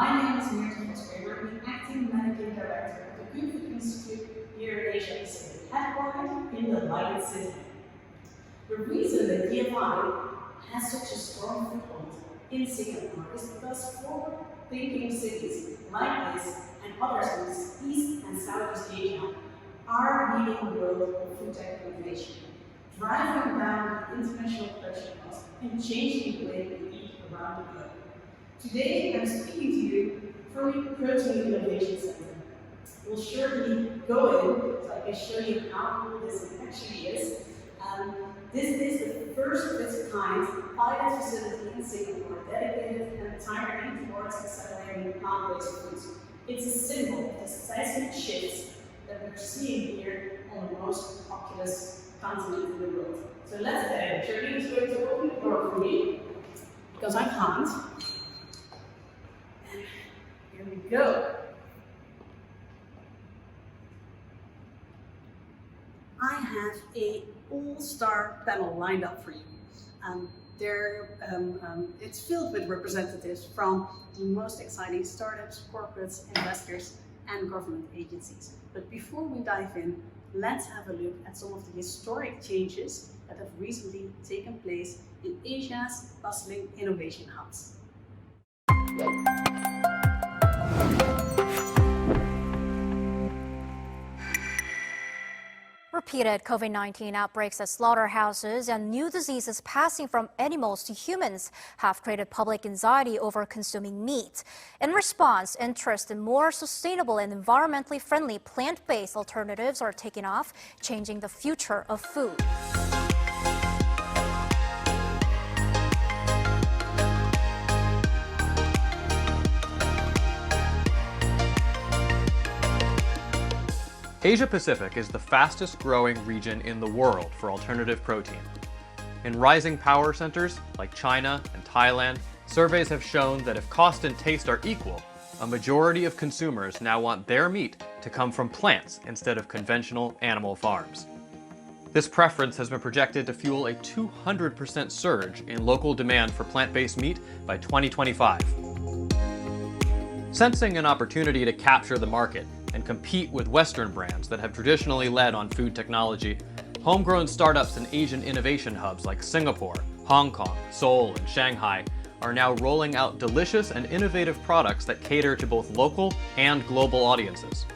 My name is the Acting Managing Director of the Good Food Institute here in Asia Pacific, headquartered in the Lion City. The reason that Givaudan has such a strong foothold in Singapore is because forward-thinking cities like this and others in East and Southeast Asia are leading the world of food tech innovation, driving down the international production costs and changing the way we eat around the globe. Today, I'm speaking to you from the Protein Innovation Center. We'll surely go in so I can show you how cool this actually is. This is the first of its kind pilot facility in Singapore dedicated and targeted towards accelerating plant-based foods. It's a symbol of the seismic shifts that we're seeing here on the most populous continent in the world. So let's get it. Shirley is going to open the door for me because I can't. And here we go. I have a all-star panel lined up for you. It's filled with representatives from the most exciting startups, corporates, investors, and government agencies. But before we dive in, let's have a look at some of the historic changes that have recently taken place in Asia's bustling innovation hubs. Repeated COVID-19 outbreaks at slaughterhouses and new diseases passing from animals to humans have created public anxiety over consuming meat. In response, interest in more sustainable and environmentally friendly plant-based alternatives are taking off, changing the future of food. Asia-Pacific is the fastest growing region in the world for alternative protein. In rising power centers like China and Thailand, surveys have shown that if cost and taste are equal, a majority of consumers now want their meat to come from plants instead of conventional animal farms. This preference has been projected to fuel a 200% surge in local demand for plant-based meat by 2025. Sensing an opportunity to capture the market and compete with Western brands that have traditionally led on food technology, homegrown startups in Asian innovation hubs like Singapore, Hong Kong, Seoul, and Shanghai are now rolling out delicious and innovative products that cater to both local and global audiences.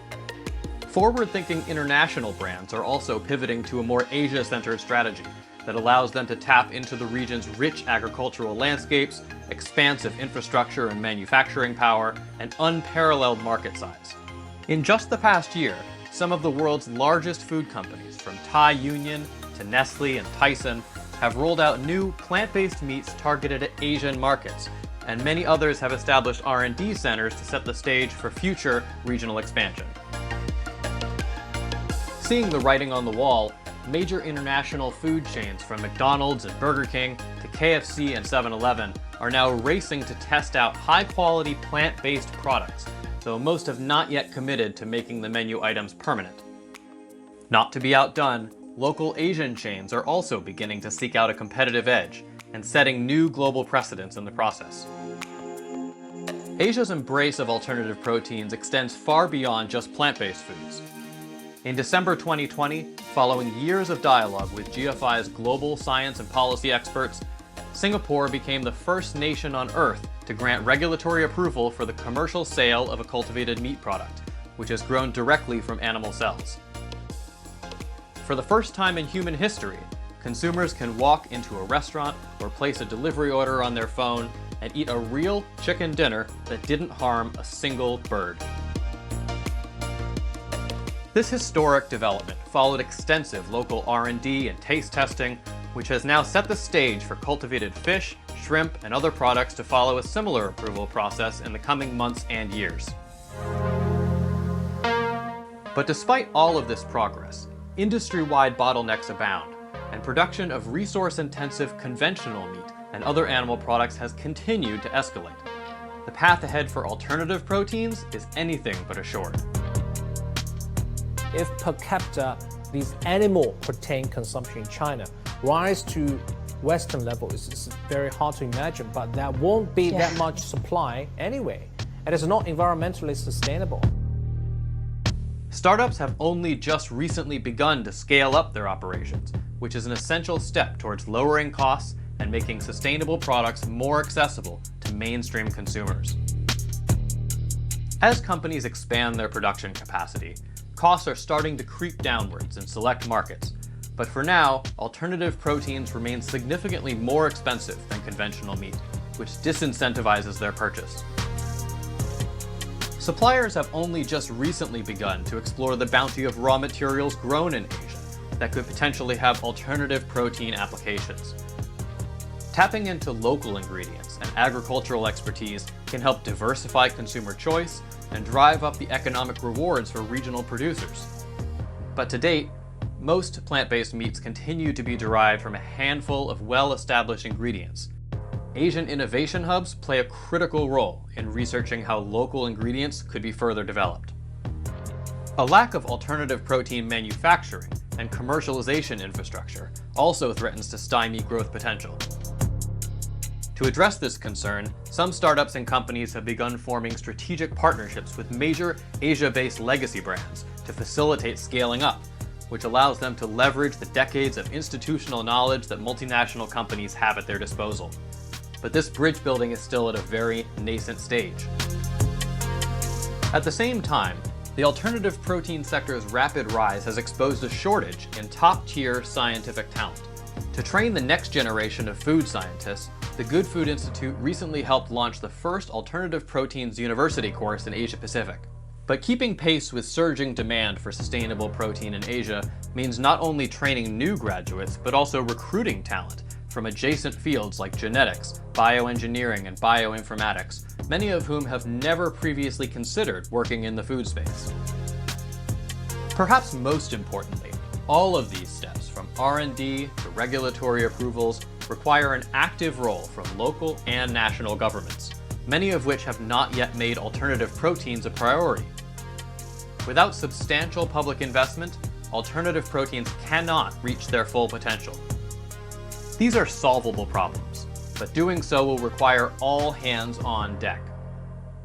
Forward-thinking international brands are also pivoting to a more Asia-centered strategy that allows them to tap into the region's rich agricultural landscapes, expansive infrastructure and manufacturing power, and unparalleled market size. In just the past year, some of the world's largest food companies, from Thai Union to Nestle and Tyson, have rolled out new plant-based meats targeted at Asian markets, and many others have established R&D centers to set the stage for future regional expansion. Seeing the writing on the wall, major international food chains from McDonald's and Burger King to KFC and 7-Eleven are now racing to test out high-quality plant-based products, though most have not yet committed to making the menu items permanent. Not to be outdone, local Asian chains are also beginning to seek out a competitive edge and setting new global precedents in the process. Asia's embrace of alternative proteins extends far beyond just plant-based foods. In December 2020, following years of dialogue with GFI's global science and policy experts, Singapore became the first nation on Earth to grant regulatory approval for the commercial sale of a cultivated meat product, which is grown directly from animal cells. For the first time in human history, consumers can walk into a restaurant or place a delivery order on their phone and eat a real chicken dinner that didn't harm a single bird. This historic development followed extensive local R&D and taste testing, which has now set the stage for cultivated fish, shrimp, and other products to follow a similar approval process in the coming months and years. But despite all of this progress, industry-wide bottlenecks abound, and production of resource-intensive conventional meat and other animal products has continued to escalate. The path ahead for alternative proteins is anything but assured. If per capita, these animal protein consumption in China rise to Western level, it's very hard to imagine, but there won't be that much supply anyway. and is not environmentally sustainable. Startups have only just recently begun to scale up their operations, which is an essential step towards lowering costs and making sustainable products more accessible to mainstream consumers. As companies expand their production capacity, costs are starting to creep downwards in select markets. But for now, alternative proteins remain significantly more expensive than conventional meat, which disincentivizes their purchase. Suppliers have only just recently begun to explore the bounty of raw materials grown in Asia that could potentially have alternative protein applications. Tapping into local ingredients and agricultural expertise can help diversify consumer choice and drive up the economic rewards for regional producers. But to date, most plant-based meats continue to be derived from a handful of well-established ingredients. Asian innovation hubs play a critical role in researching how local ingredients could be further developed. A lack of alternative protein manufacturing and commercialization infrastructure also threatens to stymie growth potential. To address this concern, some startups and companies have begun forming strategic partnerships with major Asia-based legacy brands to facilitate scaling up, which allows them to leverage the decades of institutional knowledge that multinational companies have at their disposal. But this bridge building is still at a very nascent stage. At the same time, the alternative protein sector's rapid rise has exposed a shortage in top-tier scientific talent. To train the next generation of food scientists, the Good Food Institute recently helped launch the first alternative proteins university course in Asia Pacific. But keeping pace with surging demand for sustainable protein in Asia means not only training new graduates, but also recruiting talent from adjacent fields like genetics, bioengineering, and bioinformatics, many of whom have never previously considered working in the food space. Perhaps most importantly, all of these steps, from R&D to regulatory approvals, require an active role from local and national governments, many of which have not yet made alternative proteins a priority. Without substantial public investment, alternative proteins cannot reach their full potential. These are solvable problems, but doing so will require all hands on deck.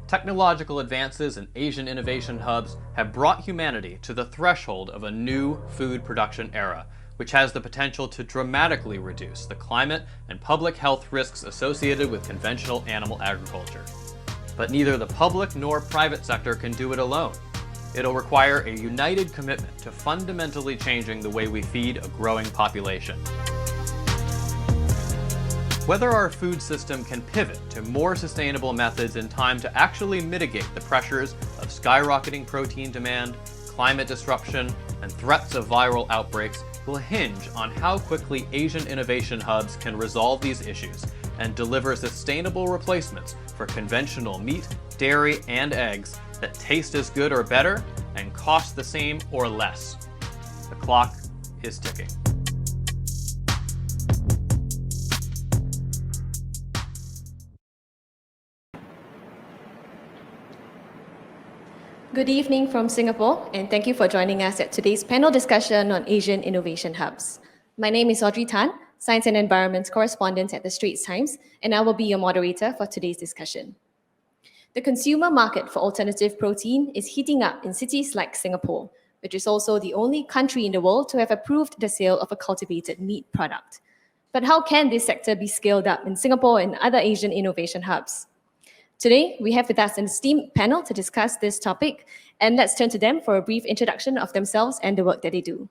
Technological advances and Asian innovation hubs have brought humanity to the threshold of a new food production era, which has the potential to dramatically reduce the climate and public health risks associated with conventional animal agriculture. But neither the public nor private sector can do it alone. It'll require a united commitment to fundamentally changing the way we feed a growing population. Whether our food system can pivot to more sustainable methods in time to actually mitigate the pressures of skyrocketing protein demand, climate disruption, and threats of viral outbreaks will hinge on how quickly Asian innovation hubs can resolve these issues and deliver sustainable replacements for conventional meat, dairy, and eggs that taste as good or better and cost the same or less. The clock is ticking. Good evening from Singapore, and thank you for joining us at today's panel discussion on Asian Innovation Hubs. My name is Audrey Tan, Science and Environment Correspondent at the Straits Times, and I will be your moderator for today's discussion. The consumer market for alternative protein is heating up in cities like Singapore, which is also the only country in the world to have approved the sale of a cultivated meat product. But how can this sector be scaled up in Singapore and other Asian innovation hubs? Today, we have with us an esteemed panel to discuss this topic, and let's turn to them for a brief introduction of themselves and the work that they do.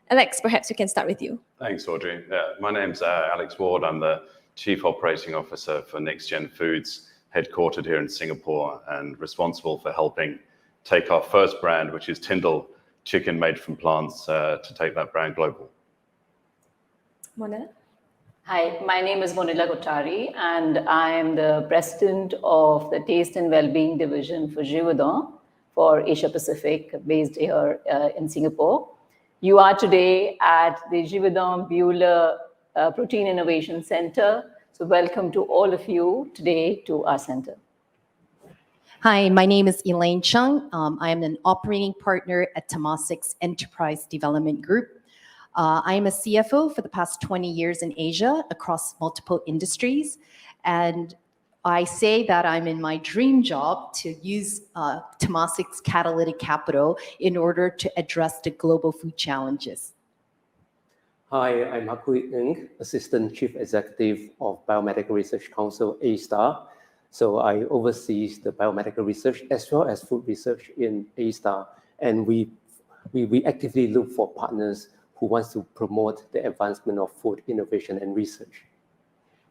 Alex, perhaps we can start with you. Thanks, Audrey. My name's Alex Ward. I'm the Chief Operating Officer for Nextgen Foods, headquartered here in Singapore and responsible for helping take our first brand, which is TiNDLE, chicken made from plants, to take that brand global. Monila? Hi, my name is Monila Kothari, and I am the president of the Taste and Wellbeing division for Givaudan for Asia Pacific, based here in Singapore. You are today at the Givaudan Buehler Protein Innovation Center. So welcome to all of you today to our center. Hi, my name is Elaine Cheung. I am an operating partner at Temasek's Enterprise Development Group. I am a CFO for the past 20 years in Asia across multiple industries. And I say that I'm in my dream job to use Temasek's catalytic capital in order to address the global food challenges. Hi, I'm Huck, Assistant Chief Executive of Biomedical Research Council, ASTAR. So I oversee the biomedical research as well as food research in ASTAR. And we actively look for partners who want to promote the advancement of food innovation and research.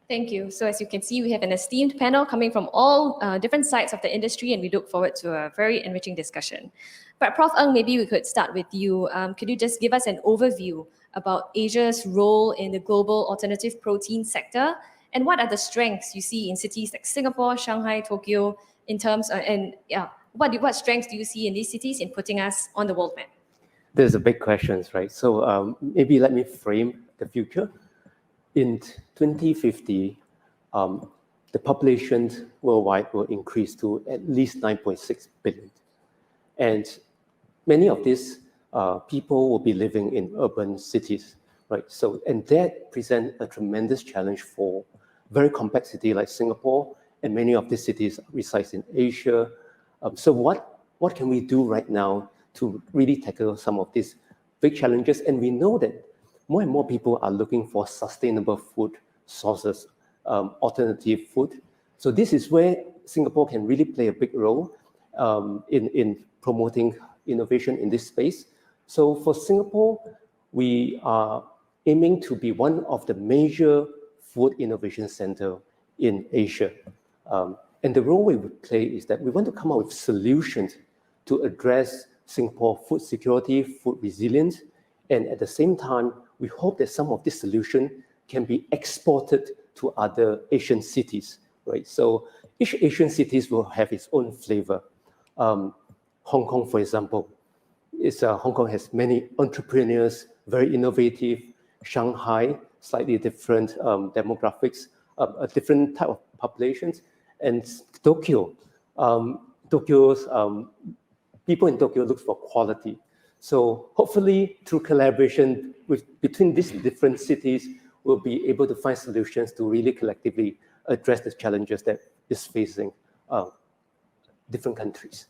Thank you. So as you can see, we have an esteemed panel coming from all different sides of the industry, and we look forward to a very enriching discussion. But Prof. Ng, maybe we could start with you. Could you just give us an overview about Asia's role in the global alternative protein sector, and what are the strengths you see in cities like Singapore, Shanghai, Tokyo, in terms of, what strengths do you see in these cities in putting us on the world map? There's a big question, right? So maybe let me frame the future. In 2050, the population worldwide will increase to at least 9.6 billion. And many of these people will be living in urban cities, right? So, and that presents a tremendous challenge for very complex cities like Singapore, and many of these cities reside in Asia. So what can we do right now to really tackle some of these big challenges? And we know that more and more people are looking for sustainable food sources, alternative food. So this is where Singapore can really play a big role in promoting innovation in this space. So for Singapore, we are aiming to be one of the major food innovation centers in Asia. And the role we would play is that we want to come up with solutions to address Singapore food security, food resilience, and at the same time, we hope that some of this solution can be exported to other Asian cities, right? So each Asian cities will have its own flavor. Hong Kong, for example, Hong Kong has many entrepreneurs, very innovative. Shanghai, slightly different demographics, a different type of populations. And Tokyo, people in Tokyo look for quality. So hopefully through collaboration between these different cities, we'll be able to find solutions to really collectively address the challenges that is facing different countries.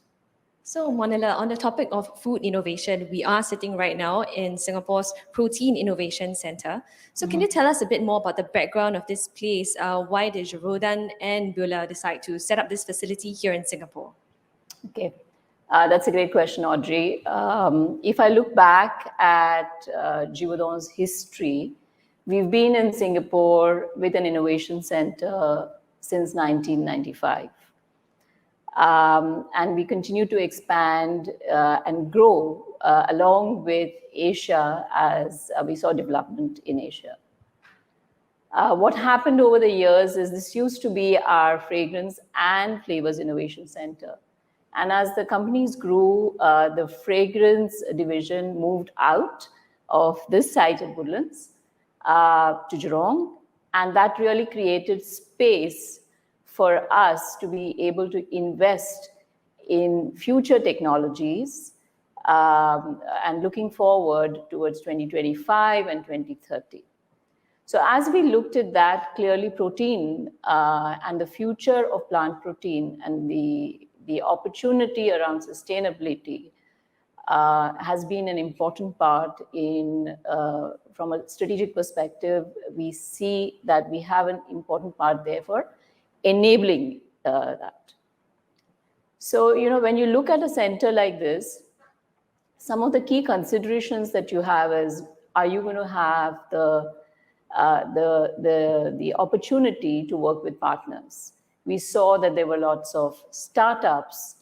So Monila, on the topic of food innovation, we are sitting right now in Singapore's Protein Innovation Center. So can you tell us a bit more about the background of this place? Why did Givaudan and Manola decide to set up this facility here in Singapore? Okay. That's a great question, Audrey. If I look back at Givaudan's history, we've been in Singapore with an innovation center since 1995. And we continue to expand and grow along with Asia as we saw development in Asia. What happened over the years is this used to be our fragrance and flavors innovation center. And as the companies grew, the fragrance division moved out of this site at Woodlands to Jurong. And that really created space for us to be able to invest in future technologies and looking forward towards 2025 and 2030. So as we looked at that, clearly protein and the future of plant protein and the opportunity around sustainability has been an important part in, from a strategic perspective, we see that we have an important part there for enabling that. So, you know, when you look at a center like this, some of the key considerations that you have is, are you going to have the opportunity to work with partners? We saw that there were lots of startups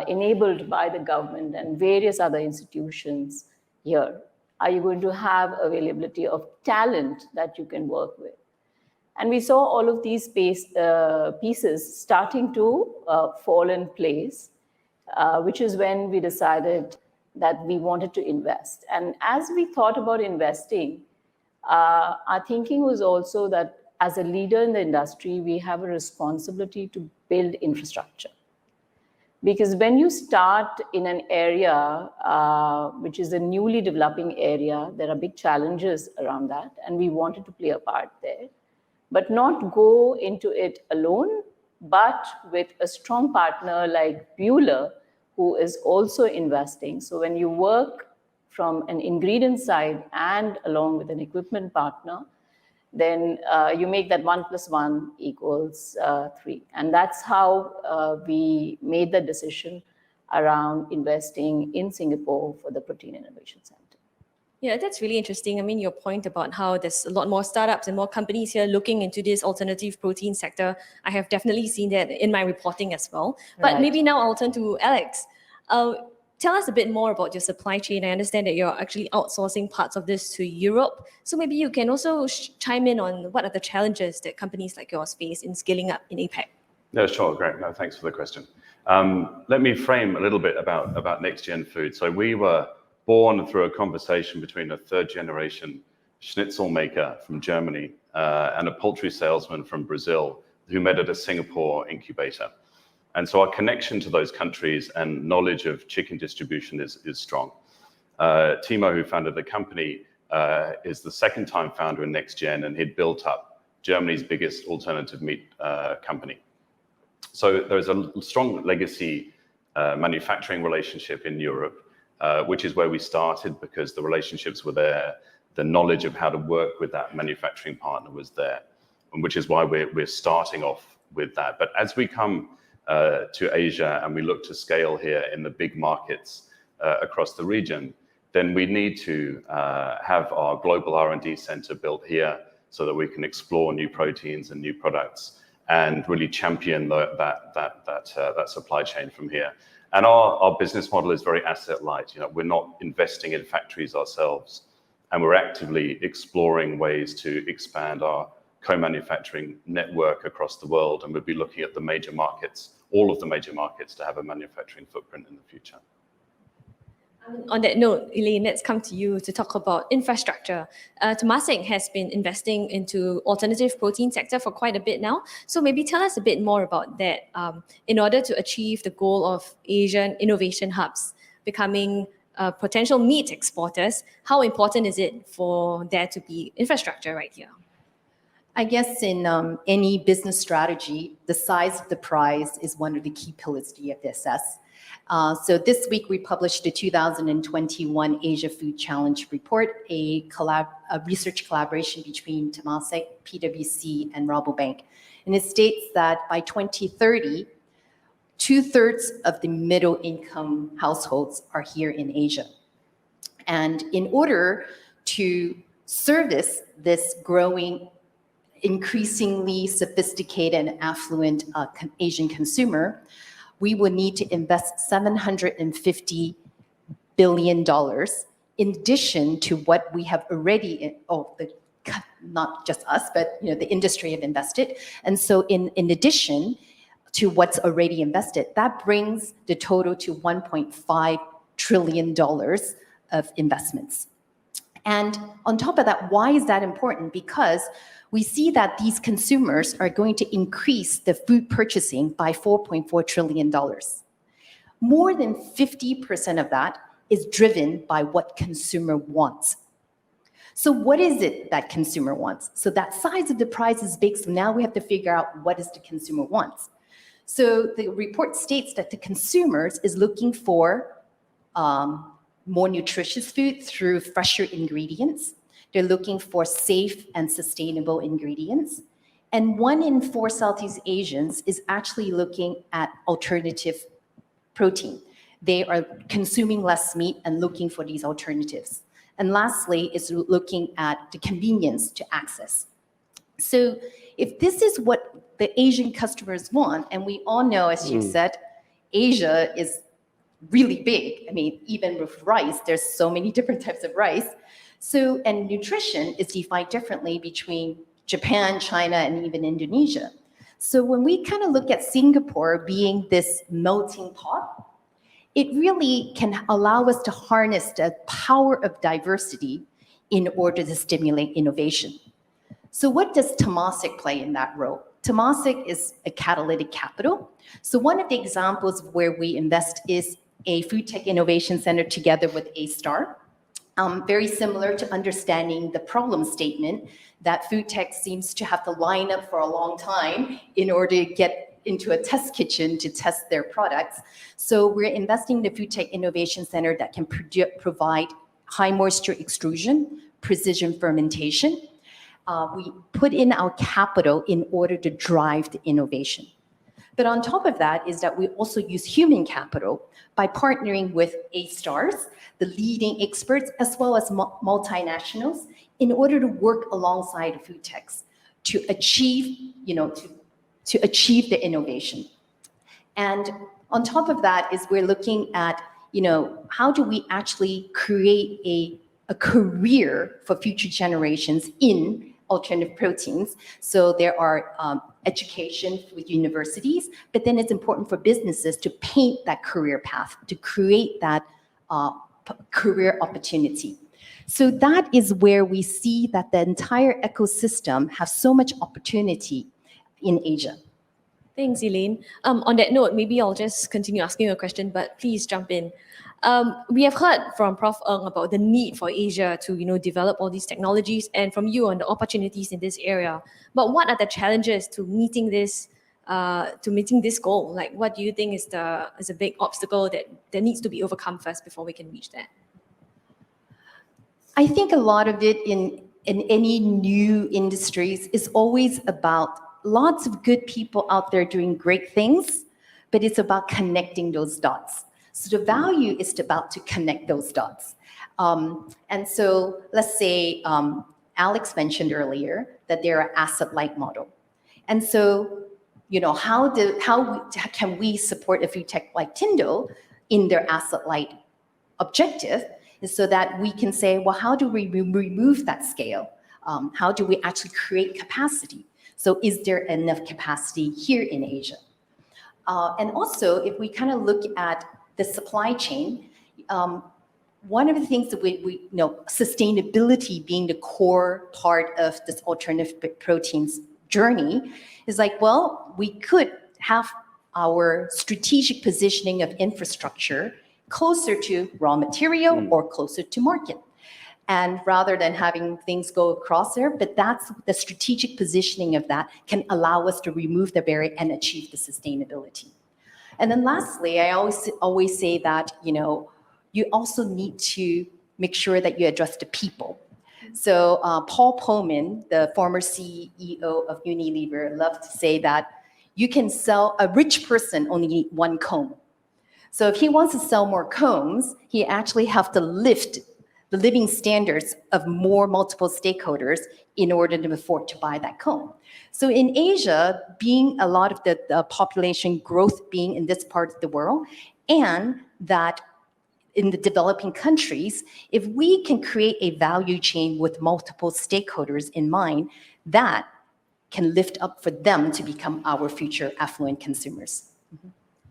enabled by the government and various other institutions here. Are you going to have availability of talent that you can work with? And we saw all of these pieces starting to fall in place, which is when we decided that we wanted to invest. And as we thought about investing, our thinking was also that as a leader in the industry, we have a responsibility to build infrastructure. Because when you start in an area, which is a newly developing area, there are big challenges around that, and we wanted to play a part there, but not go into it alone, but with a strong partner like Bueller, who is also investing. So when you work from an ingredient side and along with an equipment partner, then you make that 1 + 1 = 3. And that's how we made the decision around investing in Singapore for the Protein Innovation Center. Yeah, that's really interesting. I mean, your point about how there's a lot more startups and more companies here looking into this alternative protein sector, I have definitely seen that in my reporting as well. But Right. maybe now I'll turn to Alex. Tell us a bit more about your supply chain. I understand that you're actually outsourcing parts of this to Europe. So maybe you can also chime in on what are the challenges that companies like yours face in scaling up in APAC. No, sure, great. No, thanks for the question. Let me frame a little bit about Nextgen Food. So we were born through a conversation between a third-generation schnitzel maker from Germany and a poultry salesman from Brazil who met at a Singapore incubator. And so our connection to those countries and knowledge of chicken distribution is strong. Timo, who founded the company, is the second-time founder in Nextgen, and he'd built up Germany's biggest alternative meat company. So there's a strong legacy manufacturing relationship in Europe, which is where we started because the relationships were there, the knowledge of how to work with that manufacturing partner was there, and which is why we're starting off with that. But as we come to Asia and we look to scale here in the big markets across the region, then we need to have our global R&D center built here so that we can explore new proteins and new products and really champion that supply chain from here. And our business model is very asset light. We're not investing in factories ourselves, and we're actively exploring ways to expand our co-manufacturing network across the world. And we'll be looking at the major markets, all of the major markets, to have a manufacturing footprint in the future. On that note, Elaine, let's come to you to talk about infrastructure. Temasek has been investing into alternative protein sector for quite a bit now. So maybe tell us a bit more about that. In order to achieve the goal of Asian innovation hubs becoming potential meat exporters, how important is it for there to be infrastructure right here? I guess in any business strategy, the size of the prize is one of the key pillars you have to assess. So this week we published the 2021 Asia Food Challenge Report, a research collaboration between Temasek, PwC, and Rabobank. And it states that by 2030, 2/3 of the middle income households are here in Asia. And in order to service this growing, increasingly sophisticated and affluent Asian consumer, we will need to invest $750 billion in addition to what we have already, not just us, but the industry have invested. And so in addition to what's already invested, that brings the total to $1.5 trillion of investments. And on top of that, why is that important? Because we see that these consumers are going to increase the food purchasing by $4.4 trillion. More than 50% of that is driven by what consumer wants. So what is it that consumer wants? So that size of the prize is big, so now we have to figure out what is the consumer wants. So the report states that the consumers is looking for more nutritious food through fresher ingredients. They're looking for safe and sustainable ingredients. And 1 in 4 Southeast Asians is actually looking at alternative protein. They are consuming less meat and looking for these alternatives. And lastly, is looking at the convenience to access. So if this is what the Asian customers want, and we all know, as you said, Asia is really big. I mean, even with rice, there's so many different types of rice. So, and nutrition is defined differently between Japan, China, and even Indonesia. So when we kind of look at Singapore being this melting pot, it really can allow us to harness the power of diversity in order to stimulate innovation. So what does Temasek play in that role? Temasek is a catalytic capital. So one of the examples of where we invest is a food tech innovation center together with ASTAR. Very similar to understanding the problem statement that food tech seems to have to line up for a long time in order to get into a test kitchen to test their products. So we're investing in the Food Tech Innovation Center that can provide high moisture extrusion, precision fermentation. We put in our capital in order to drive the innovation. But on top of that is that we also use human capital by partnering with ASTARs, the leading experts, as well as multinationals, in order to work alongside food techs to achieve, to achieve the innovation. And on top of that is we're looking at, how do we actually create a career for future generations in alternative proteins. So there are education with universities, but then it's important for businesses to paint that career path, to create that career opportunity. So that is where we see that the entire ecosystem has so much opportunity in Asia. Thanks, Elaine. On that note, maybe I'll just continue asking a question, but please jump in. We have heard from Prof. Ng about the need for Asia to, develop all these technologies, and from you on the opportunities in this area. But what are the challenges to meeting this goal? Like, what do you think is a big obstacle that needs to be overcome first before we can reach that? I think a lot of it in any new industries is always about lots of good people out there doing great things, but it's about connecting those dots. So the value is about to connect those dots. And so let's say Alex mentioned earlier that they're an asset-light model. And so, how can we support a food tech like TiNDLE in their asset-light objective? Is so that we can say, well, how do we remove that scale? How do we actually create capacity? So is there enough capacity here in Asia? And also, if we kind of look at the supply chain, one of the things that we know, sustainability being the core part of this alternative proteins journey, is like, well, we could have our strategic positioning of infrastructure closer to raw material or closer to market. And rather than having things go across there, but that's the strategic positioning of that can allow us to remove the barrier and achieve the sustainability. And then lastly, I always say that, you also need to make sure that you address the people. So Paul Polman, the former CEO of Unilever, loved to say that you can sell, a rich person only need one comb. So if he wants to sell more combs, he actually have to lift the living standards of more multiple stakeholders in order to afford to buy that comb. So in Asia, being a lot of the population growth being in this part of the world, and that in the developing countries, if we can create a value chain with multiple stakeholders in mind, that can lift up for them to become our future affluent consumers. Mm-hmm.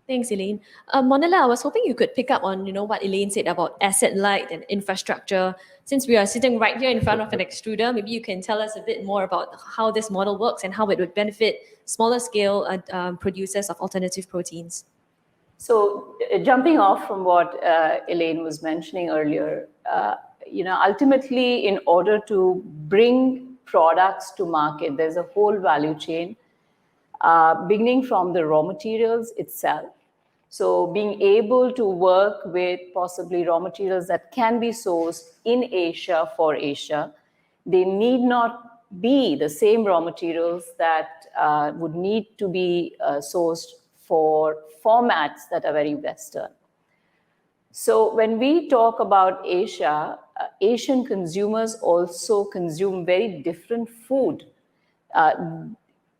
Thanks, Elaine. Monila, I was hoping you could pick up on what Elaine said about asset light and infrastructure. Since we are sitting right here in front of an extruder, maybe you can tell us a bit more about how this model works and how it would benefit smaller scale producers of alternative proteins. So jumping off from what Elaine was mentioning earlier, ultimately in order to bring products to market, there's a whole value chain beginning from the raw materials itself. So being able to work with possibly raw materials that can be sourced in Asia for Asia, they need not be the same raw materials that would need to be sourced for formats that are very Western. So when we talk about Asia, Asian consumers also consume very different food.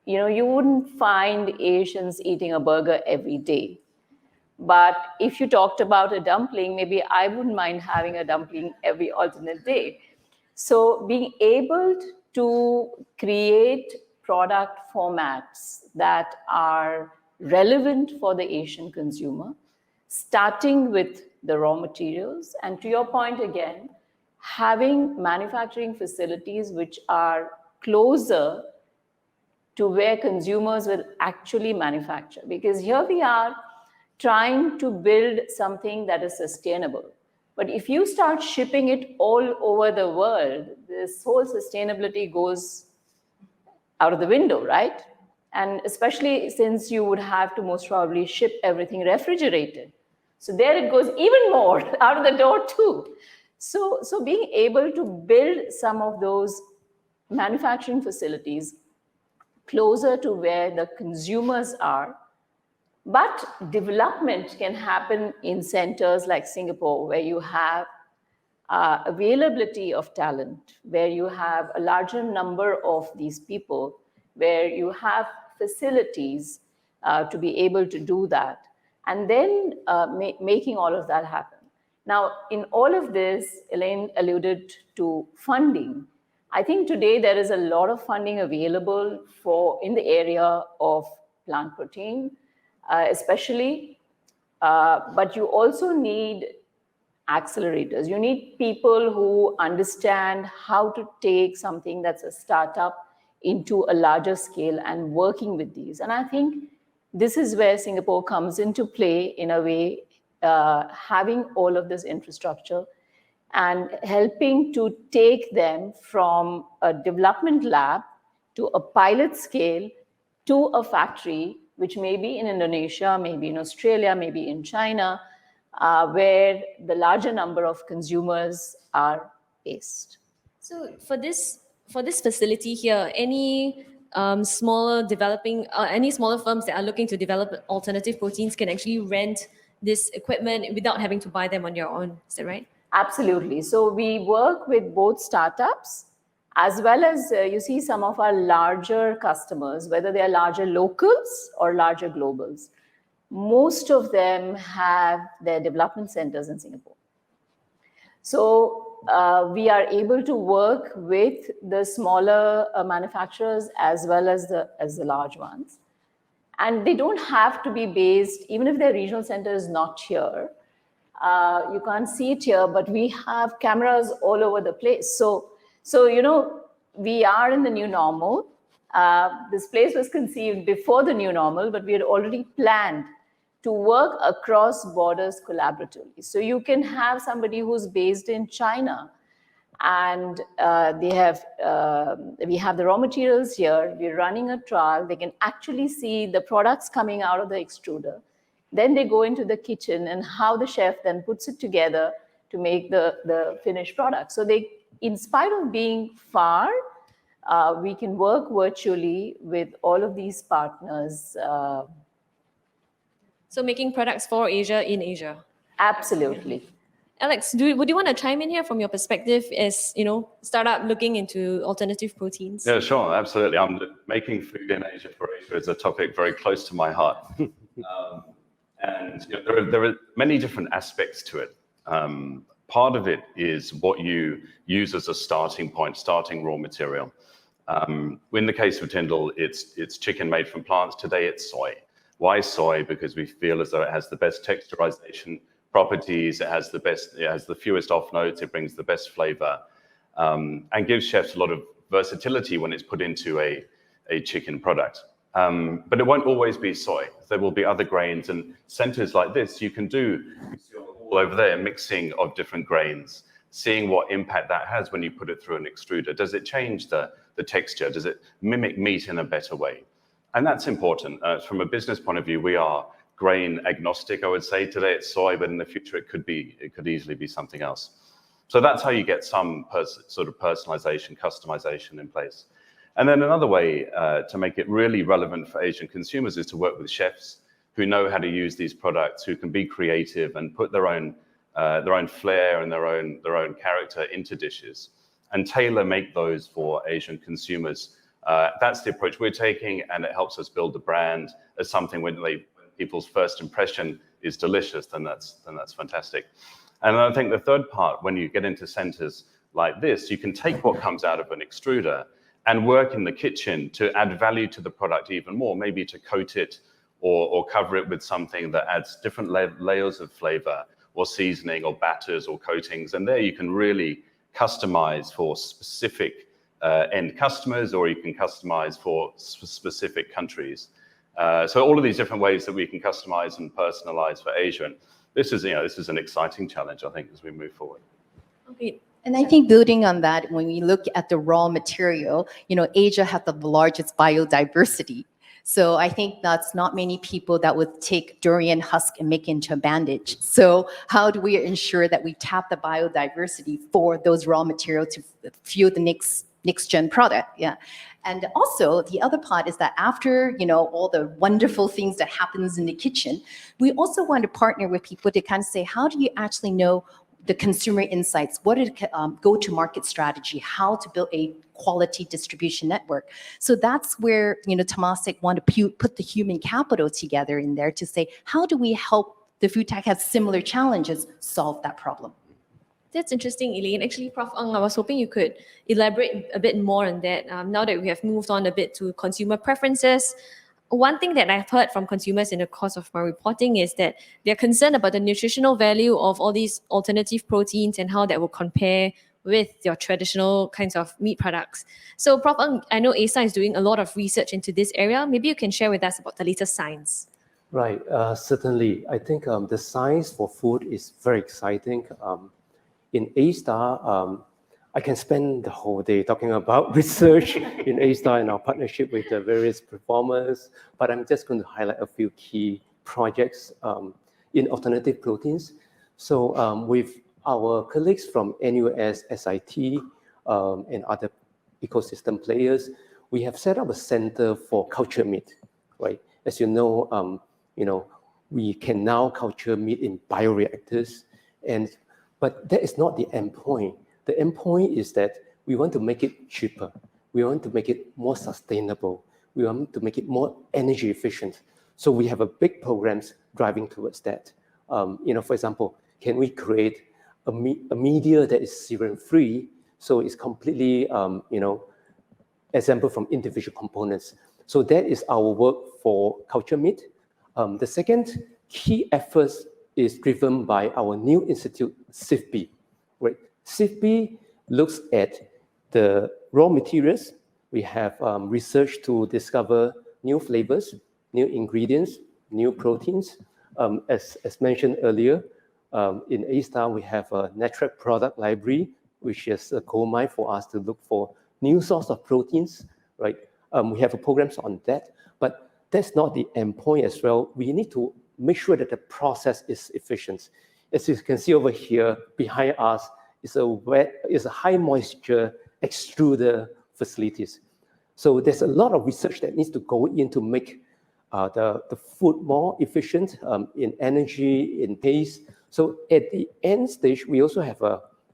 You wouldn't find Asians eating a burger every day. But if you talked about a dumpling, maybe I wouldn't mind having a dumpling every alternate day. So being able to create product formats that are relevant for the Asian consumer, starting with the raw materials, and to your point again, having manufacturing facilities which are closer to where consumers will actually manufacture. Because here we are trying to build something that is sustainable. But if you start shipping it all over the world, this whole sustainability goes out of the window, right? And especially since you would have to most probably ship everything refrigerated. So there it goes even more out of the door too. So being able to build some of those manufacturing facilities closer to where the consumers are, but development can happen in centers like Singapore, where you have availability of talent, where you have a larger number of these people, where you have facilities to be able to do that, and then making all of that happen. Now, in all of this, Elaine alluded to funding. I think today there is a lot of funding available in the area of plant protein, especially, but you also need accelerators. You need people who understand how to take something that's a startup into a larger scale and working with these. And I think this is where Singapore comes into play in a way, having all of this infrastructure and helping to take them from a development lab to a pilot scale to a factory, which may be in Indonesia, maybe in Australia, maybe in China, where the larger number of consumers are based. So for this facility here, any smaller firms that are looking to develop alternative proteins can actually rent this equipment without having to buy them on your own. Is that right? Absolutely. So we work with both startups as well as you see some of our larger customers, whether they are larger locals or larger globals. Most of them have their development centers in Singapore. So we are able to work with the smaller manufacturers as well as the large ones. And they don't have to be based, even if their regional center is not here. You can't see it here, but we have cameras all over the place. So we are in the new normal. This place was conceived before the new normal, but we had already planned to work across borders collaboratively. So you can have somebody who's based in China and we have the raw materials here, we're running a trial, they can actually see the products coming out of the extruder. Then they go into the kitchen and how the chef then puts it together to make the finished product. So they, in spite of being far, we can work virtually with all of these partners. So making products for Asia in Asia. Absolutely. Alex, would you want to chime in here from your perspective as, startup looking into alternative proteins? Yeah, sure, absolutely. Making food in Asia for Asia is a topic very close to my heart. And there are many different aspects to it. Part of it is what you use as a starting point, starting raw material. In the case of TiNDLE, it's chicken made from plants. Today it's soy. Why soy? Because we feel as though it has the best texturization properties, it has the fewest off notes, it brings the best flavor, and gives chefs a lot of versatility when it's put into a chicken product. But it won't always be soy. There will be other grains, and centers like this, you can do all over there, mixing of different grains, seeing what impact that has when you put it through an extruder. Does it change the texture? Does it mimic meat in a better way? And that's important. From a business point of view, we are grain agnostic, I would say. Today it's soy, but in the future it could easily be something else. So that's how you get some sort of personalization, customization in place. And then another way to make it really relevant for Asian consumers is to work with chefs who know how to use these products, who can be creative and put their own flair and their own character into dishes, and tailor make those for Asian consumers. That's the approach we're taking, and it helps us build the brand as something when people's first impression is delicious, then that's fantastic. And I think the third part, when you get into centers like this, you can take what comes out of an extruder and work in the kitchen to add value to the product even more, maybe to coat it or cover it with something that adds different layers of flavor or seasoning or batters or coatings. And there you can really customize for specific end customers, or you can customize for specific countries. So all of these different ways that we can customize and personalize for Asia. And this is an exciting challenge, I think, as we move forward. Okay. And I think building on that, when we look at the raw material, Asia has the largest biodiversity. So I think that's not many people that would take durian husk and make it into a bandage. So how do we ensure that we tap the biodiversity for those raw materials to fuel the next gen product? Yeah. And also the other part is that after, all the wonderful things that happens in the kitchen, we also want to partner with people to kind of say, how do you actually know the consumer insights, what is go-to-market strategy, how to build a quality distribution network. So that's where, Temasek want to put the human capital together in there to say, how do we help the food tech have similar challenges solve that problem? That's interesting, Elaine. Actually, Prof. Ng, I was hoping you could elaborate a bit more on that. Now that we have moved on a bit to consumer preferences, one thing that I've heard from consumers in the course of my reporting is that they're concerned about the nutritional value of all these alternative proteins and how that will compare with your traditional kinds of meat products. So, Prof. Ng, I know ASTAR is doing a lot of research into this area. Maybe you can share with us about the latest science. Right, certainly. I think the science for food is very exciting. In ASTAR, I can spend the whole day talking about research in ASTAR and our partnership with the various performers, but I'm just going to highlight a few key projects in alternative proteins. So with our colleagues from NUS, SIT, and other ecosystem players, we have set up a center for cultured meat, right? As you know, we can now culture meat in bioreactors, but that is not the end point. The end point is that we want to make it cheaper. We want to make it more sustainable. We want to make it more energy efficient. So we have a big programs driving towards that. For example, can we create a media that is serum-free, so it's completely, assembled from individual components. So that is our work for culture meat. The second key effort is driven by our new institute, SIFB, right? SIFB looks at the raw materials. We have research to discover new flavors, new ingredients, new proteins. As mentioned earlier, in ASTAR, we have a natural product library, which is a gold mine for us to look for new source of proteins, right? We have programs on that, but that's not the end point as well. We need to make sure that the process is efficient. As you can see over here, behind us is a high moisture extruder facilities. So there's a lot of research that needs to go in to make the food more efficient in energy, in taste. So at the end stage, we also have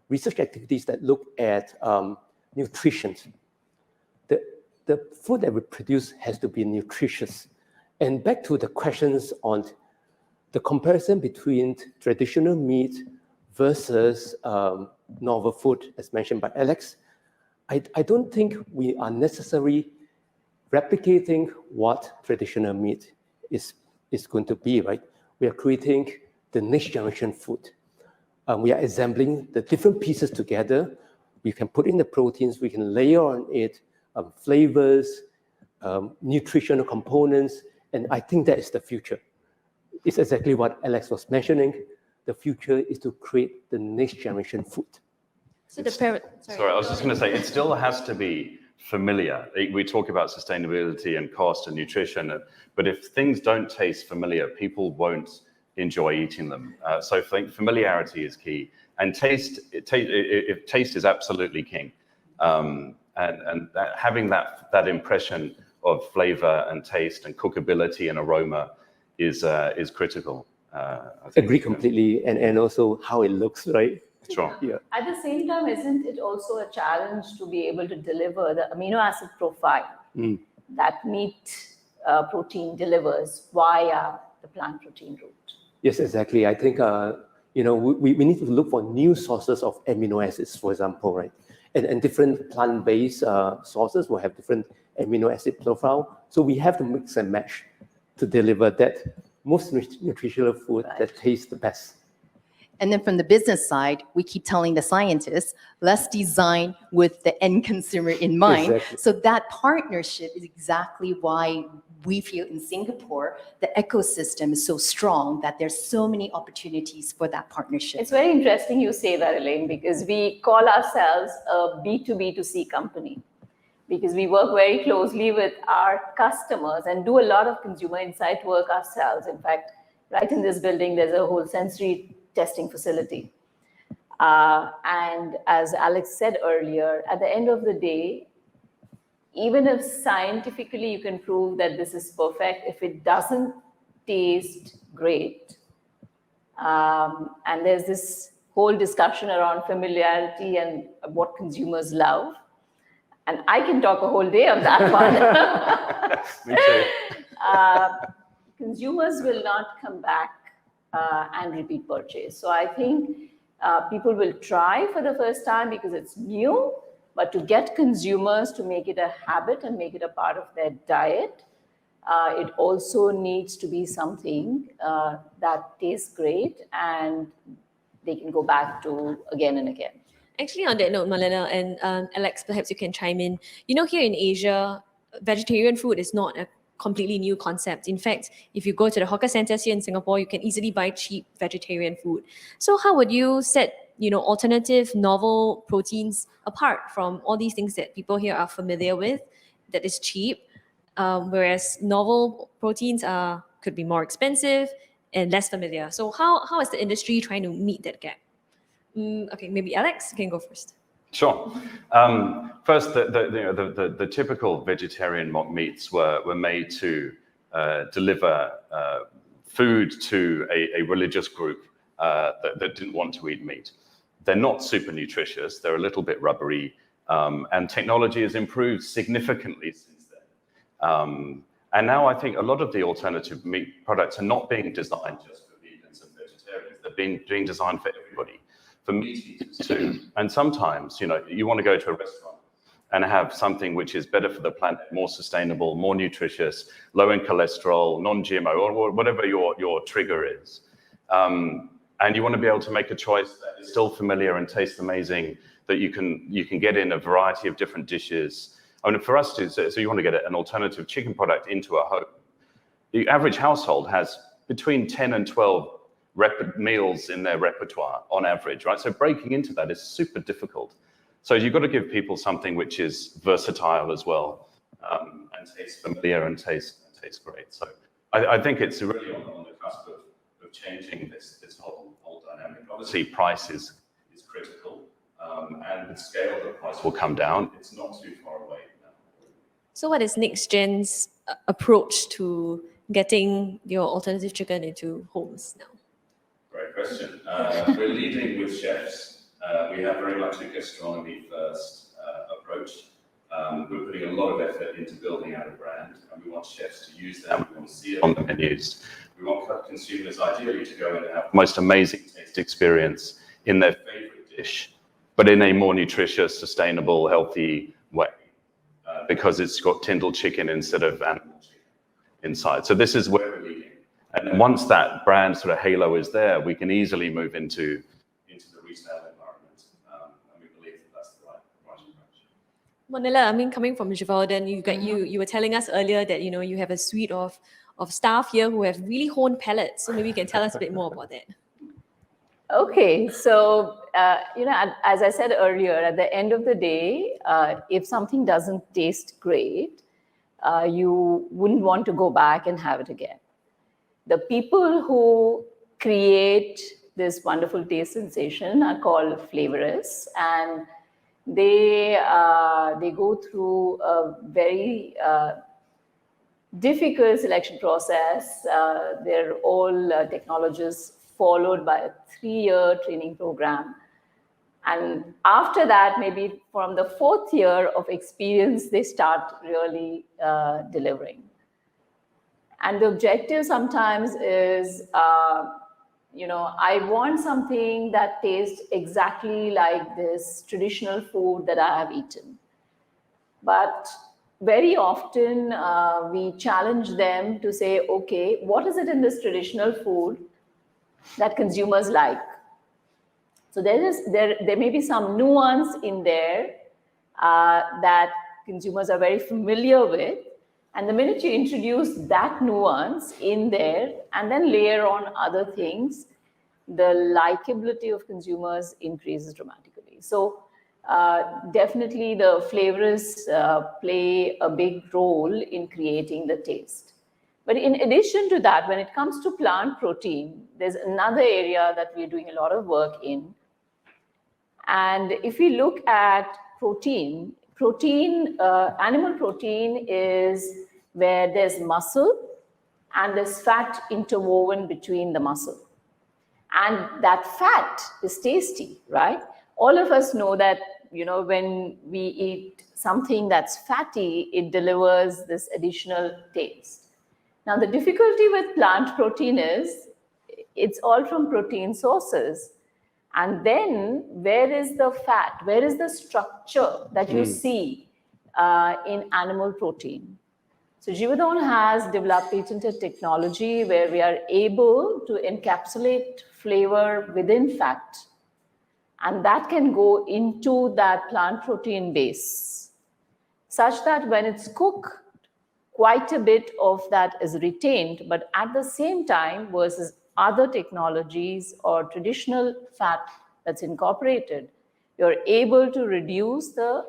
research activities that look at nutrition. The food that we produce has to be nutritious. And back to the questions on the comparison between traditional meat versus novel food, as mentioned by Alex, I don't think we are necessarily replicating what traditional meat is going to be, right? We are creating the next generation food. We are assembling the different pieces together. We can put in the proteins, we can layer on it flavors, nutritional components, and I think that is the future. It's exactly what Alex was mentioning. The future is to create the next generation food. So Sorry, I was just going to say, it still has to be familiar. We talk about sustainability and cost and nutrition, but if things don't taste familiar, people won't enjoy eating them. So I think familiarity is key, and taste is absolutely king. And having that impression of flavor and taste and cookability and aroma is critical. I agree completely, and also how it looks, right? Sure. Yeah. At the same time, isn't it also a challenge to be able to deliver the amino acid profile that meat protein delivers via the plant protein route? Yes, exactly. I think we need to look for new sources of amino acids, for example, right? And different plant-based sources will have different amino acid profile. So we have to mix and match to deliver that most nutritional food that tastes the best. And then from the business side, we keep telling the scientists, let's design with the end consumer in mind. Exactly. So that partnership is exactly why we feel in Singapore, the ecosystem is so strong that there's so many opportunities for that partnership. It's very interesting you say that, Elaine, because we call ourselves a B2B2C company. because we work very closely with our customers and do a lot of consumer insight work ourselves. In fact, right in this building, there's a whole sensory testing facility. And as Alex said earlier, at the end of the day, even if scientifically you can prove that this is perfect, if it doesn't taste great, and there's this whole discussion around familiarity and what consumers love, and I can talk a whole day on that one. Me too. Consumers will not come back and repeat purchase. So I think people will try for the first time because it's new, but to get consumers to make it a habit and make it a part of their diet, it also needs to be something that tastes great and they can go back to again and again. Actually, on that note, Monila and Alex, perhaps you can chime in. You know, here in Asia, vegetarian food is not a completely new concept. In fact, if you go to the hawker centers here in Singapore, you can easily buy cheap vegetarian food. So how would you set, alternative novel proteins apart from all these things that people here are familiar with, that is cheap, whereas novel proteins could be more expensive and less familiar? So how is the industry trying to meet that gap? Okay, maybe Alex, you can go first. Sure. First, the typical vegetarian mock meats were made to deliver food to a religious group that didn't want to eat meat. They're not super nutritious. They're a little bit rubbery, and technology has improved significantly since then. And now I think a lot of the alternative meat products are not being designed just for vegans and vegetarians. They're being designed for everybody, for meat eaters too. And sometimes, you want to go to a restaurant and have something which is better for the planet, more sustainable, more nutritious, low in cholesterol, non-GMO, or whatever your trigger is. And you want to be able to make a choice that is still familiar and tastes amazing, that you can get in a variety of different dishes. I mean, for us, so you want to get an alternative chicken product into a home. The average household has between 10 and 12 meals in their repertoire on average, right? So breaking into that is super difficult. So you've got to give people something which is versatile as well, and tastes familiar and tastes great. So I think it's really on the cusp of changing this whole dynamic. Obviously, price is critical, and with scale, the price will come down. It's not too far away now. So what is Nextgen's approach to getting your alternative chicken into homes now? Great question. We're leading with chefs. We have very much a gastronomy first approach. We're putting a lot of effort into building out a brand, and we want chefs to use that. We want to see it on the menus. We want consumers ideally to go in and have the most amazing taste experience in their favorite dish, but in a more nutritious, sustainable, healthy way, because it's got TiNDLE chicken instead of animal chicken inside. So this is where we're leading. And once that brand sort of halo is there, we can easily move into the retail environment, and we believe that that's the right approach. Monila, I mean, coming from Givaudan, you were telling us earlier that you have a suite of staff here who have really honed palates. So maybe you can tell us a bit more about that. Okay, so as I said earlier, at the end of the day, if something doesn't taste great, you wouldn't want to go back and have it again. The people who create this wonderful taste sensation are called flavorists, and they go through a very difficult selection process. They're all technologists followed by a 3-year training program. And after that, maybe from the 4th year of experience, they start really delivering. And the objective sometimes is, I want something that tastes exactly like this traditional food that I have eaten. But very often we challenge them to say, okay, what is it in this traditional food that consumers like? So there may be some nuance in there that consumers are very familiar with. And the minute you introduce that nuance in there and then layer on other things, the likability of consumers increases dramatically. So definitely the flavors play a big role in creating the taste. But in addition to that, when it comes to plant protein, there's another area that we're doing a lot of work in. And if we look at protein, animal protein is where there's muscle and there's fat interwoven between the muscle. And that fat is tasty, right? All of us know that, when we eat something that's fatty, it delivers this additional taste. Now, the difficulty with plant protein is it's all from protein sources. And then where is the fat? Where is the structure that you see in animal protein? So Givaudan has developed patented technology where we are able to encapsulate flavor within fat. And that can go into that plant protein base, such that when it's cooked, quite a bit of that is retained, but at the same time versus other technologies or traditional fat that's incorporated, you're able to reduce the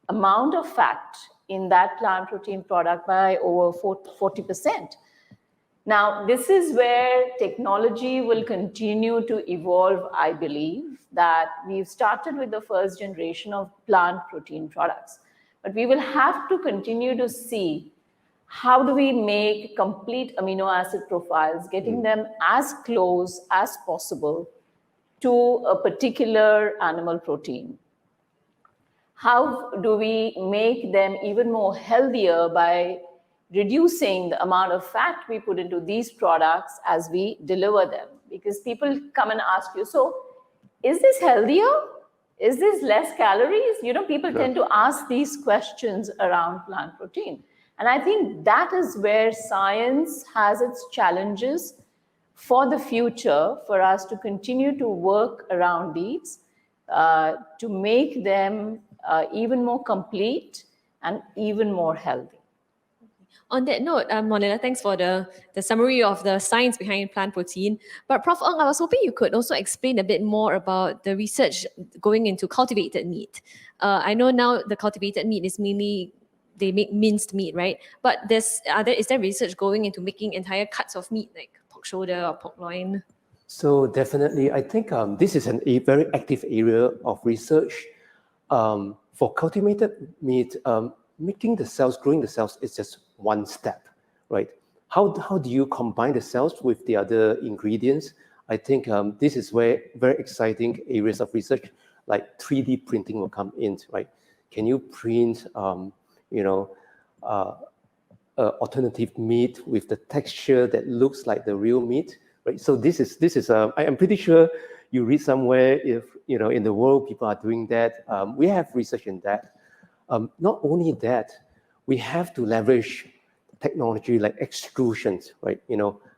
amount of fat in that plant protein product by over 40%. Now, this is where technology will continue to evolve, I believe, that we've started with the first generation of plant protein products. But we will have to continue to see how do we make complete amino acid profiles, getting them as close as possible to a particular animal protein. How do we make them even more healthier by reducing the amount of fat we put into these products as we deliver them? Because people come and ask you, so is this healthier? Is this less calories? People tend to ask these questions around plant protein. And I think that is where science has its challenges for the future, for us to continue to work around these, to make them even more complete and even more healthy. On that note, Monila, thanks for the summary of the science behind plant protein. But Prof. Ng, I was hoping you could also explain a bit more about the research going into cultivated meat. I know now the cultivated meat is mainly, they make minced meat, right? But is there research going into making entire cuts of meat, like pork shoulder or pork loin? So definitely, I think this is a very active area of research. For cultivated meat, making the cells, growing the cells is just one step, right? How do you combine the cells with the other ingredients? I think this is where very exciting areas of research like 3D printing will come in, right? Can you print, alternative meat with the texture that looks like the real meat, right? So this is I'm pretty sure you read somewhere if in the world people are doing that. We have research in that. Not only that, we have to leverage technology like extrusions, right?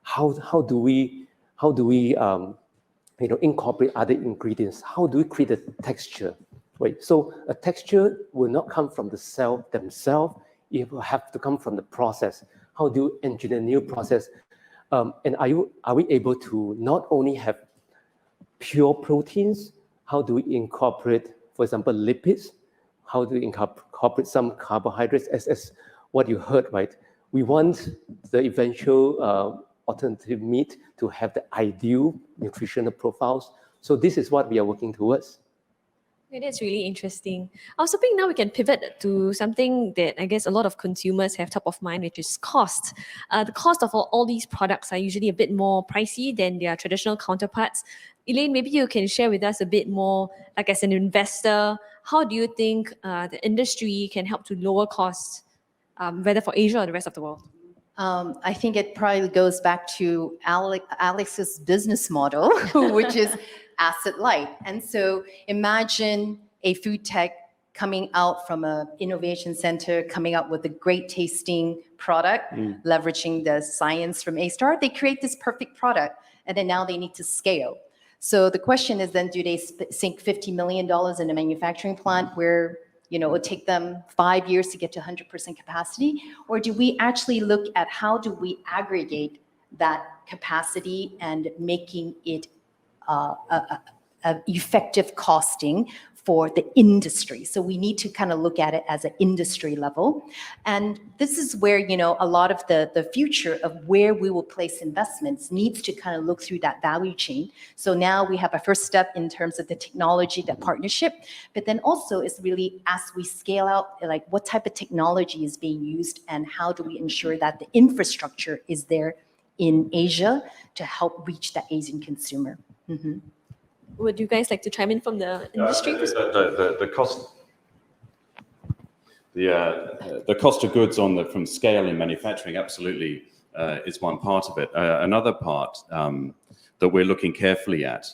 How do we incorporate other ingredients? How do we create a texture, right? So a texture will not come from the cell themselves. It will have to come from the process. How do you engineer new process? And are we able to not only have pure proteins? How do we incorporate, for example, lipids? How do we incorporate some carbohydrates? As what you heard, right? We want the eventual alternative meat to have the ideal nutritional profiles. So this is what we are working towards. Okay, that's really interesting. I was hoping now we can pivot to something that I guess a lot of consumers have top of mind, which is cost. The cost of all these products are usually a bit more pricey than their traditional counterparts. Elaine, maybe you can share with us a bit more, like as an investor, how do you think the industry can help to lower costs, whether for Asia or the rest of the world? I think it probably goes back to Alex's business model, which is asset light. And so imagine a food tech coming out from an innovation center, coming up with a great tasting product, leveraging the science from ASTAR. They create this perfect product, and then now they need to scale. So the question is then, do they sink $50 million in a manufacturing plant where it would take them 5 years to get to 100% capacity? Or do we actually look at how do we aggregate that capacity and making it effective costing for the industry. So we need to kind of look at it as an industry level. And this is where, you know, a lot of the future of where we will place investments needs to kind of look through that value chain. So now we have a first step in terms of the technology, the partnership, but then also it's really as we scale out, like what type of technology is being used and how do we ensure that the infrastructure is there in Asia to help reach that Asian consumer. Mm-hmm. Would you guys like to chime in from the industry? The cost of goods from scale in manufacturing absolutely is one part of it. Another part that we're looking carefully at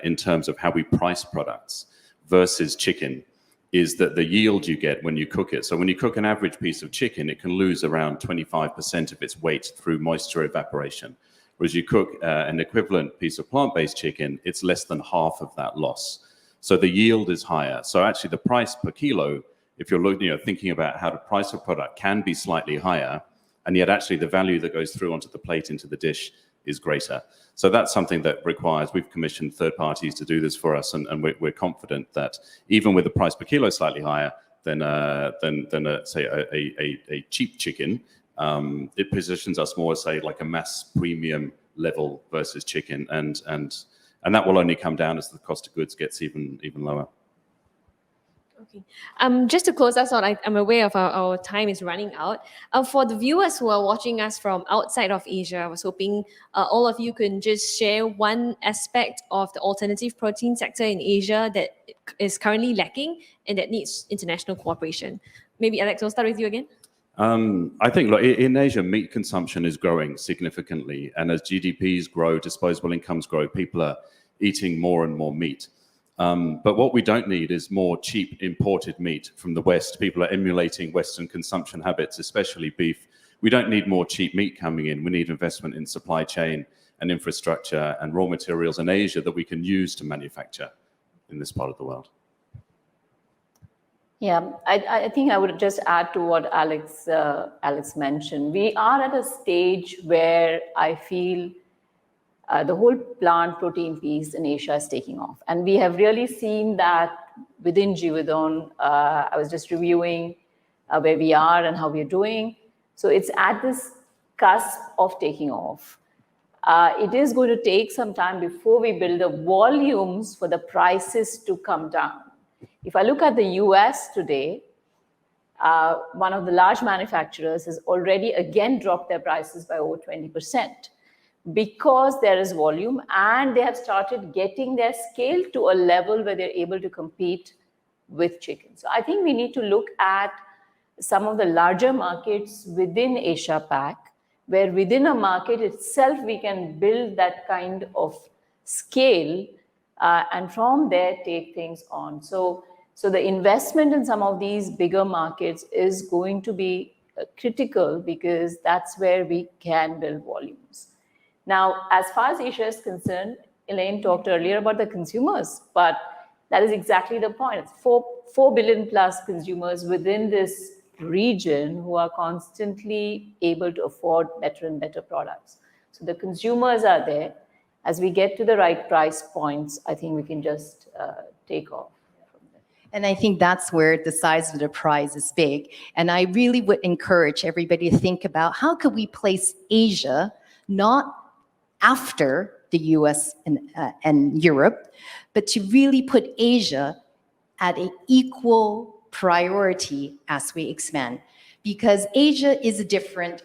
in terms of how we price products versus chicken is that the yield you get when you cook it. So when you cook an average piece of chicken, it can lose around 25% of its weight through moisture evaporation. Whereas you cook an equivalent piece of plant-based chicken, it's less than half of that loss. So the yield is higher. So actually the price per kilo, if you're looking, thinking about how to price a product, can be slightly higher, and yet actually the value that goes through onto the plate into the dish is greater. So that's something that we've commissioned third parties to do this for us, and we're confident that even with the price per kilo slightly higher than say a cheap chicken, it positions us more, say, like a mass premium level versus chicken, and that will only come down as the cost of goods gets even lower. Okay. Just to close us out, I'm aware of our time is running out. For the viewers who are watching us from outside of Asia, I was hoping all of you can just share one aspect of the alternative protein sector in Asia that is currently lacking and that needs international cooperation. Maybe Alex, we'll start with you again. I think in Asia, meat consumption is growing significantly. And as GDPs grow, disposable incomes grow, people are eating more and more meat. But what we don't need is more cheap imported meat from the West. People are emulating Western consumption habits, especially beef. We don't need more cheap meat coming in. We need investment in supply chain and infrastructure and raw materials in Asia that we can use to manufacture in this part of the world. Yeah, I think I would just add to what Alex mentioned. We are at a stage where I feel the whole plant protein piece in Asia is taking off. And we have really seen that within Givaudan. I was just reviewing where we are and how we're doing. So it's at this cusp of taking off. It is going to take some time before we build the volumes for the prices to come down. If I look at the US today, one of the large manufacturers has already again dropped their prices by over 20% because there is volume and they have started getting their scale to a level where they're able to compete with chicken. So I think we need to look at some of the larger markets within Asia-Pac, where within a market itself we can build that kind of scale and from there take things on. So the investment in some of these bigger markets is going to be critical because that's where we can build volumes. Now, as far as Asia is concerned, Elaine talked earlier about the consumers, but that is exactly the point. It's 4 billion plus consumers within this region who are constantly able to afford better and better products. So the consumers are there. As we get to the right price points, I think we can just take off. And I think that's where the size of the prize is big. And I really would encourage everybody to think about how could we place Asia not after the US and Europe, but to really put Asia at an equal priority as we expand. Because Asia is a different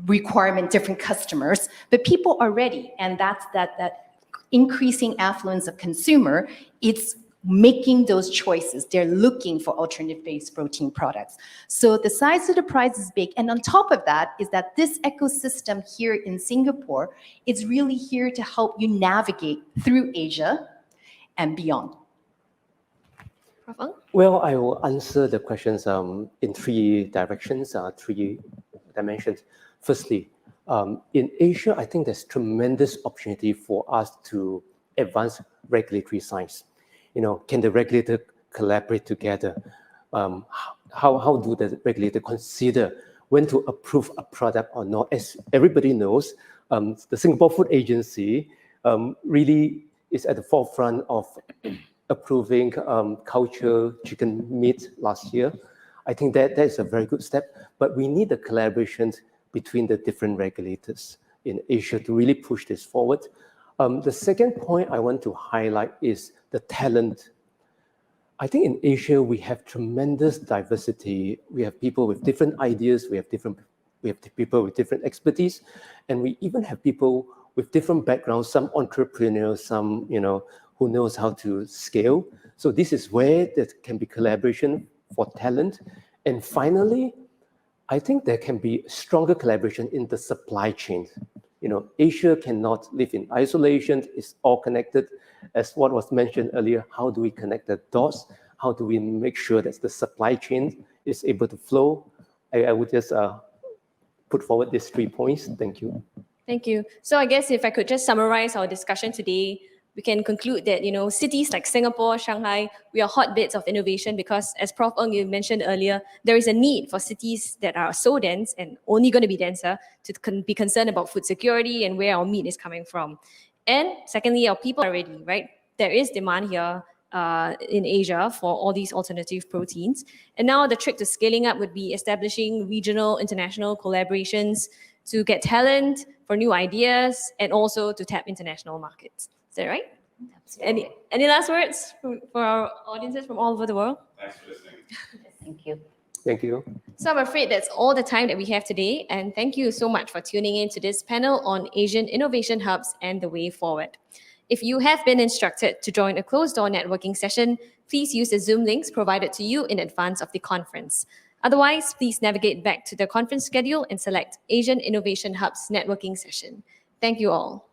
requirement, different customers, but people are ready. And that's that increasing affluence of consumer, it's making those choices. They're looking for alternative-based protein products. So the size of the prize is big. And on top of that is that this ecosystem here in Singapore is really here to help you navigate through Asia and beyond. Well, I will answer the questions in three directions, three dimensions. Firstly, in Asia, I think there's tremendous opportunity for us to advance regulatory science. Can the regulator collaborate together? How do the regulator consider when to approve a product or not? As everybody knows, the Singapore Food Agency really is at the forefront of approving culture chicken meat last year. I think that is a very good step, but we need the collaboration between the different regulators in Asia to really push this forward. The second point I want to highlight is the talent. I think in Asia, we have tremendous diversity. We have people with different ideas, we have people with different expertise, and we even have people with different backgrounds, some entrepreneurs, some who knows how to scale. So this is where there can be collaboration for talent. And finally, I think there can be stronger collaboration in the supply chain. Asia cannot live in isolation. It's all connected. As what was mentioned earlier, how do we connect the dots? How do we make sure that the supply chain is able to flow? I would just put forward these 3 points. Thank you. Thank you. So I guess if I could just summarize our discussion today, we can conclude that, cities like Singapore, Shanghai, we are hotbeds of innovation because, as Prof. Ng, you mentioned earlier, there is a need for cities that are so dense and only going to be denser to be concerned about food security and where our meat is coming from. And secondly, our people are ready, right? There is demand here in Asia for all these alternative proteins. And now the trick to scaling up would be establishing regional, international collaborations to get talent for new ideas and also to tap international markets. Is that right? Absolutely. Any last words for our audiences from all over the world? Thanks for listening. Thank you. Thank you. So I'm afraid that's all the time that we have today. And thank you so much for tuning in to this panel on Asian innovation hubs and the way forward. If you have been instructed to join a closed-door networking session, please use the Zoom links provided to you in advance of the conference. Otherwise, please navigate back to the conference schedule and select Asian Innovation Hubs networking session. Thank you all.